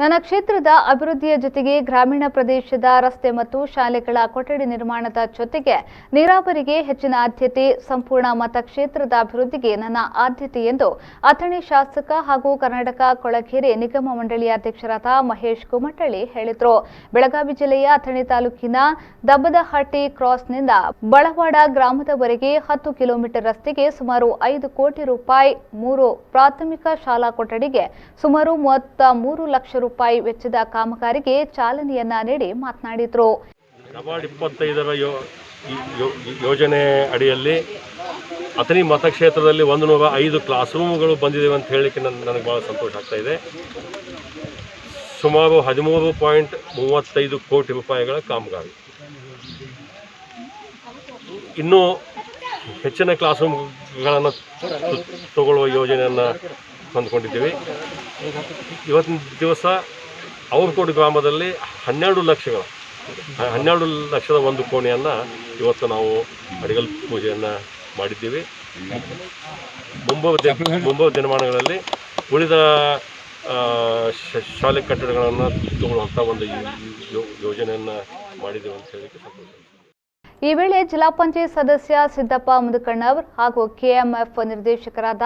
ನನ್ನ ಕ್ಷೇತ್ರದ ಅಭಿವೃದ್ಧಿಯ ಜೊತೆಗೆ ಗ್ರಾಮೀಣ ಪ್ರದೇಶದ ರಸ್ತೆ ಮತ್ತು ಶಾಲೆಗಳ ಕೊಠಡಿ ನಿರ್ಮಾಣದ ಜೊತೆಗೆ ನೀರಾವರಿಗೆ ಹೆಚ್ಚಿನ ಆದ್ಯತೆ, ಸಂಪೂರ್ಣ ಮತಕ್ಷೇತ್ರದ ಅಭಿವೃದ್ಧಿಗೆ ನನ್ನ ಆದ್ಯತೆ ಎಂದು ಅಥಣಿ ಶಾಸಕ ಹಾಗೂ ಕರ್ನಾಟಕ ಕೊಳಗೇರಿ ನಿಗಮ ಮಂಡಳಿಯ ಅಧ್ಯಕ್ಷರಾದ ಮಹೇಶ್ ಕುಮಟಳ್ಳಿ ಹೇಳಿದರು. ಬೆಳಗಾವಿ ಜಿಲ್ಲೆಯ ಅಥಣಿ ತಾಲೂಕಿನ ದಬ್ಬದಹಟ್ಟಿ ಕ್ರಾಸ್ನಿಂದ ಬಳವಾಡ ಗ್ರಾಮದವರೆಗೆ 10 ಕಿಲೋಮೀಟರ್ ರಸ್ತೆಗೆ ಸುಮಾರು 5 ಕೋಟಿ ರೂಪಾಯಿ, 3 ಪ್ರಾಥಮಿಕ ಶಾಲಾ ಕೊಠಡಿಗೆ ಸುಮಾರು 33 ಲಕ್ಷ ರೂಪಾಯಿ ವೆಚ್ಚದ ಕಾಮಗಾರಿಗೆ ಚಾಲನೆಯನ್ನ ನೀಡಿ ಮಾತನಾಡಿದರು. ನಬಾರ್ಡ್ 25ರ ಯೋಜನೆ ಅಡಿಯಲ್ಲಿ ಅಥಣಿ ಮತಕ್ಷೇತ್ರದಲ್ಲಿ 105 ಕ್ಲಾಸ್ ರೂಮ್ಗಳು ಬಂದಿದ್ದೇವೆ ಅಂತ ಹೇಳಲಿಕ್ಕೆ ನನಗೆ ಭಾಳ ಸಂತೋಷ ಆಗ್ತಾ ಇದೆ. ಸುಮಾರು 13.35 ಕೋಟಿ ರೂಪಾಯಿಗಳ ಕಾಮಗಾರಿ. ಇನ್ನೂ ಹೆಚ್ಚಿನ ಕ್ಲಾಸ್ ರೂಮ್ಗಳನ್ನು ತಗೊಳ್ಳುವ ಯೋಜನೆಯನ್ನು ಹೊಂದ್ಕೊಂಡಿದ್ದೀವಿ. ಇವತ್ತಿನ ದಿವಸ ಔರ್ಕೋಟ್ ಗ್ರಾಮದಲ್ಲಿ 12 ಲಕ್ಷದ ಒಂದು ಕೋಣೆಯನ್ನು ಇವತ್ತು ನಾವು ಅಡಿಗಲ್ ಪೂಜೆಯನ್ನು ಮಾಡಿದ್ದೀವಿ. ಮುಂಬರುವ ದಿನಮಾನಗಳಲ್ಲಿ ಉಳಿದ ಶಾಲೆ ಕಟ್ಟಡಗಳನ್ನು ತಗೊಳ್ಳುವಂಥ ಒಂದು ಯೋಜನೆಯನ್ನು ಮಾಡಿದ್ದೇವೆ ಅಂತ ಹೇಳಲಿಕ್ಕೆ ಸಂತೋಷ. ಈ ವೇಳೆ ಜಿಲ್ಲಾ ಪಂಚಾಯತ್ ಸದಸ್ಯ ಸಿದ್ದಪ್ಪ ಮುದುಕಣ್ಣವರ್ ಹಾಗೂ ಕೆಎಂಎಫ್ ನಿರ್ದೇಶಕರಾದ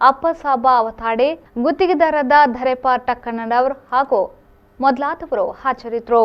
ಅಪ್ಪಸಾಬ ಅವತಾಡೆ, ಗುತ್ತಿಗೆದಾರರಾದ ಧರೆಪ ಟಕ್ಕಣ್ಣನವರ್ ಹಾಗೂ ಮೊದಲಾದವರು ಹಾಜರಿದ್ದರು.